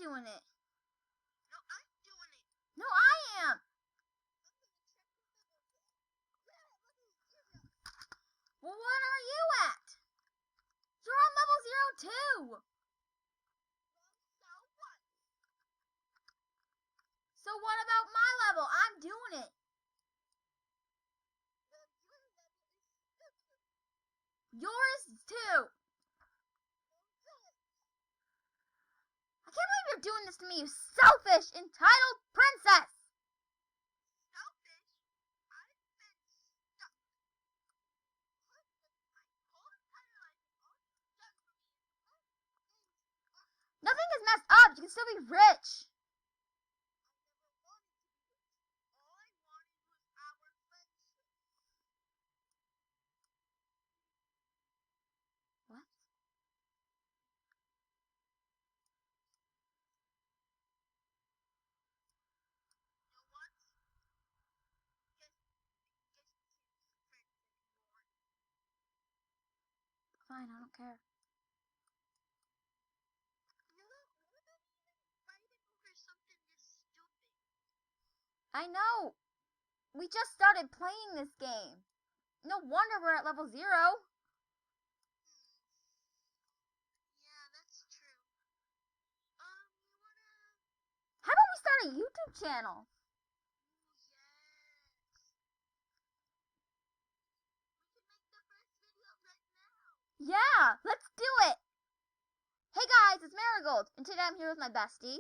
doing it. No, I'm doing it. No, I am. Well, what are you at? You're on level 0 too. So what about my level? I'm doing it. Yours too. I can't believe you're doing this to me, you selfish, entitled princess. Selfish? I've been stuck. My whole entire life is all you've done for me is mess things up. Nothing is messed up. You can still be rich. I never wanted to be rich. All I wanted was our friendship. What? You know what? Guess we can't be friends anymore. Fine, I don't care. No, we're not even fighting over something this stupid. I know. We just started playing this game. No wonder we're at level 0. Yeah, that's true. You wanna? How about we start a YouTube channel? Ooh, yes. We can make the first video right now. Yeah, let's do it. Hey guys, it's Marigold, and today I'm here with my bestie.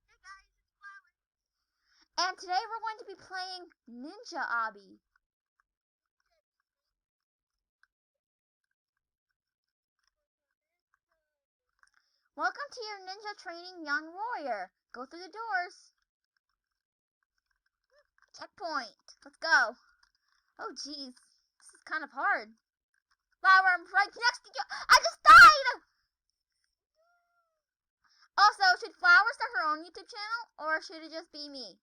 Hey guys, it's Flower. And today we're going to be playing Ninja Obby. Welcome to your ninja training, young warrior. Go through the doors. Checkpoint. Let's go. Oh, geez. This is kind of hard. Flower, I'm right next to you. I just died! Also, should Flower start her own YouTube channel, or should it just be me?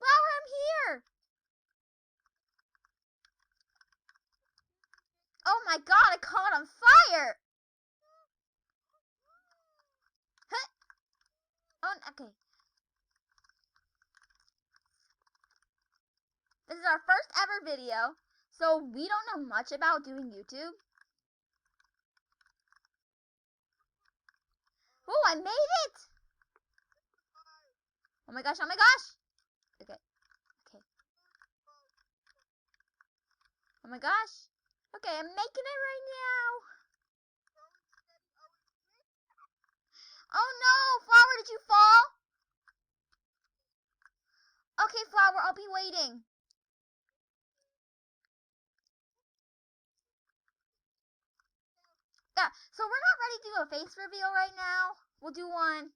Flower, I'm here! Oh my god, I caught on fire! Huh. Oh, okay. This is our first ever video, so we don't know much about doing YouTube. Oh, I made it! Oh my gosh, oh my gosh! Okay, okay. Oh my gosh. Okay, I'm making it right now. Oh no, Flower, did you fall? Okay, Flower, I'll be waiting. Yeah, so we're not ready to do a face reveal right now. We'll do one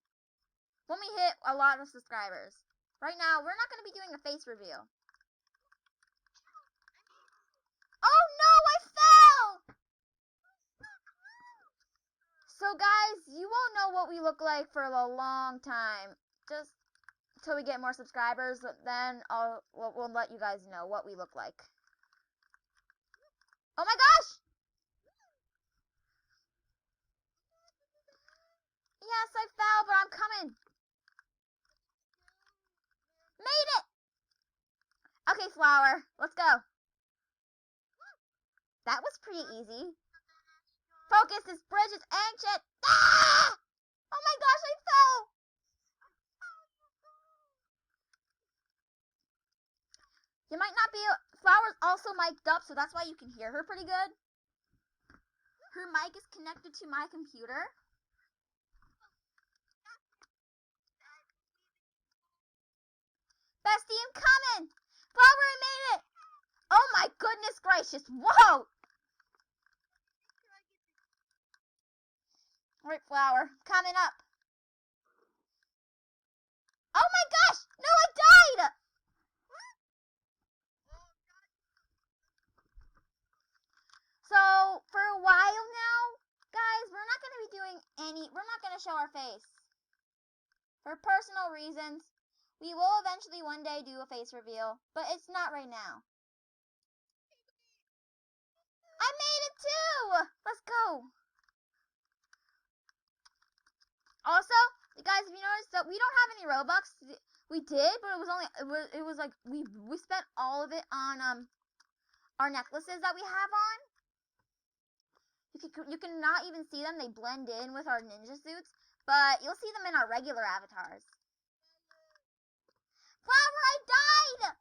when we hit a lot of subscribers. Right now, we're not going to be doing a face reveal. Oh no, I fell! So guys, you won't know what we look like for a long time. Just until we get more subscribers, then we'll let you guys know what we look like. Oh my gosh! Yes, I fell, but I'm coming. Made it! Okay, Flower, let's go. That was pretty easy. Focus, this bridge is ancient. Ah! Oh my gosh, I fell! You might not be... Flower's also mic'd up, so that's why you can hear her pretty good. Her mic is connected to my computer. Bestie, I'm coming! Flower, I made it! Oh my goodness gracious, whoa! Alright, Flower, coming up. Oh my gosh! No, I died! So, for a while now, guys, we're not going to be doing we're not going to show our face. For personal reasons, we will eventually one day do a face reveal, but it's not right now. I made it too! Let's go! Also, guys, if you noticed that we don't have any Robux, we did, but it was like we spent all of it on our necklaces that we have on. You cannot even see them; they blend in with our ninja suits, but you'll see them in our regular avatars. Flower, I died!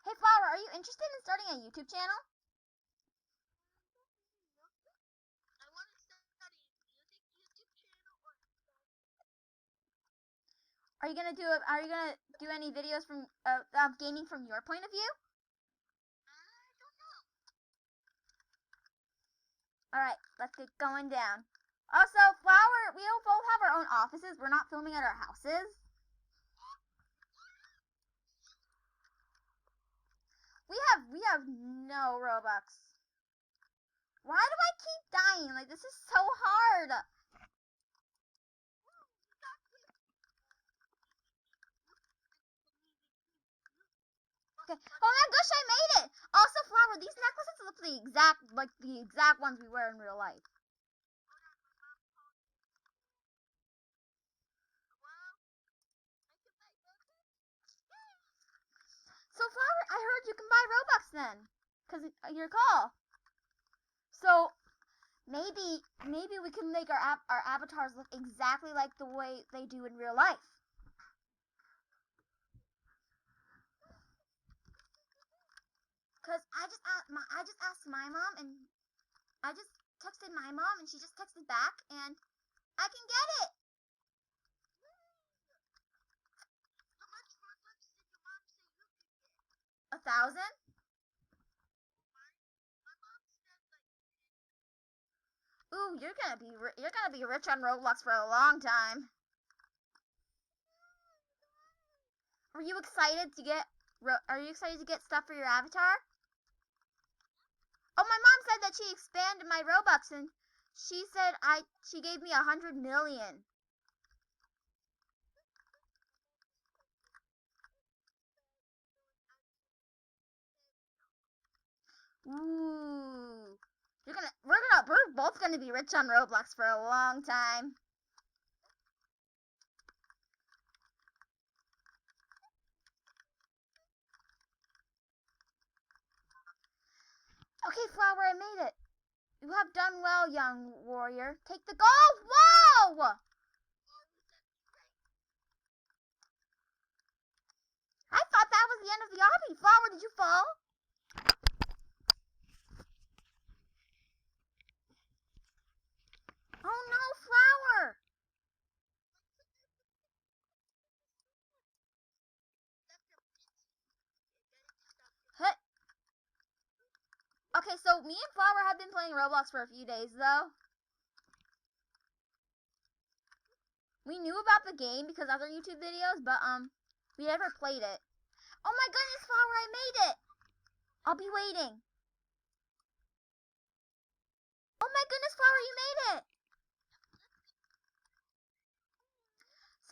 Hey, Flower, are you interested in starting a YouTube channel? I want to study music YouTube channel or Are you gonna do any videos from of gaming from your point of view? I don't know. All right, let's get going down. Also, Flower, we both have our own offices. We're not filming at our houses. We have no Robux. Why do I keep dying? Like, this is so hard. Okay. Oh my gosh, I made it. Also, Flower, these necklaces look the exact ones we wear in real life. So, Flower, I heard you can buy Robux then, cause your call. So maybe we can make our avatars look exactly like the way they do in real life. Cause I just asked my mom, and I just texted my mom, and she just texted back, and I can get it. How much Robux did your mom say you could get? 1,000. My mom said like 10. Ooh, you're gonna be rich on Roblox for a long time. Are you excited to get stuff for your avatar? Oh, my mom said that she expanded my Robux, and she said she gave me 100 million. Ooh. We're both gonna be rich on Roblox for a long time. Okay, Flower, I made it. You have done well, young warrior. Take the gold. Whoa! I thought that was the end of the obby. Flower, did you fall? Oh no, Flower! Hey. Okay, so me and Flower have been playing Roblox for a few days, though. We knew about the game because of other YouTube videos, but we never played it. Oh my goodness, Flower, I made it! I'll be waiting. Oh my goodness, Flower, you made it!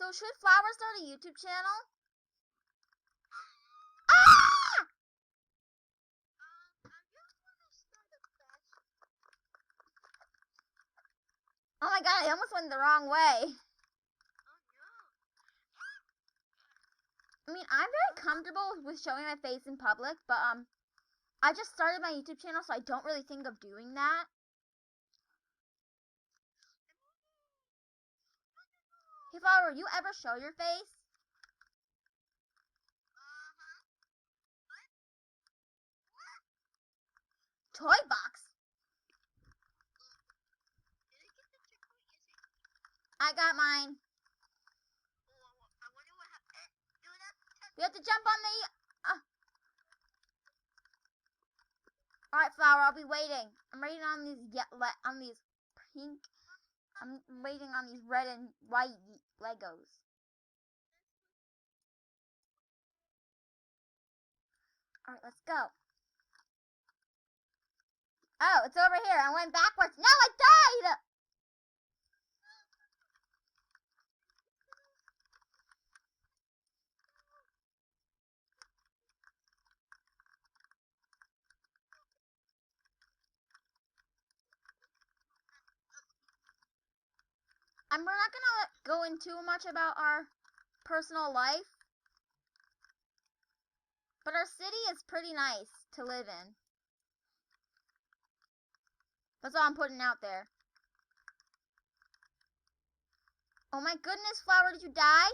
So should Flower start a YouTube channel? Ah! I just want to start a fashion. Oh my god, I almost went the wrong way. Oh no. I mean, I'm very comfortable with showing my face in public, but I just started my YouTube channel, so I don't really think of doing that. Hey, Flower, you ever show your face? Toy box? Did I get the checkpoint? Yes, I did. I got mine. Oh, I wonder what happened. Do that. We have to jump on the... Alright, Flower, I'll be waiting. I'm waiting on these pink... I'm waiting on these red and white Legos. Alright, let's go. Oh, it's over here. I went backwards. No, I died! we're not gonna go in too much about our personal life, but our city is pretty nice to live in. That's all I'm putting out there. Oh my goodness, Flower, did you die?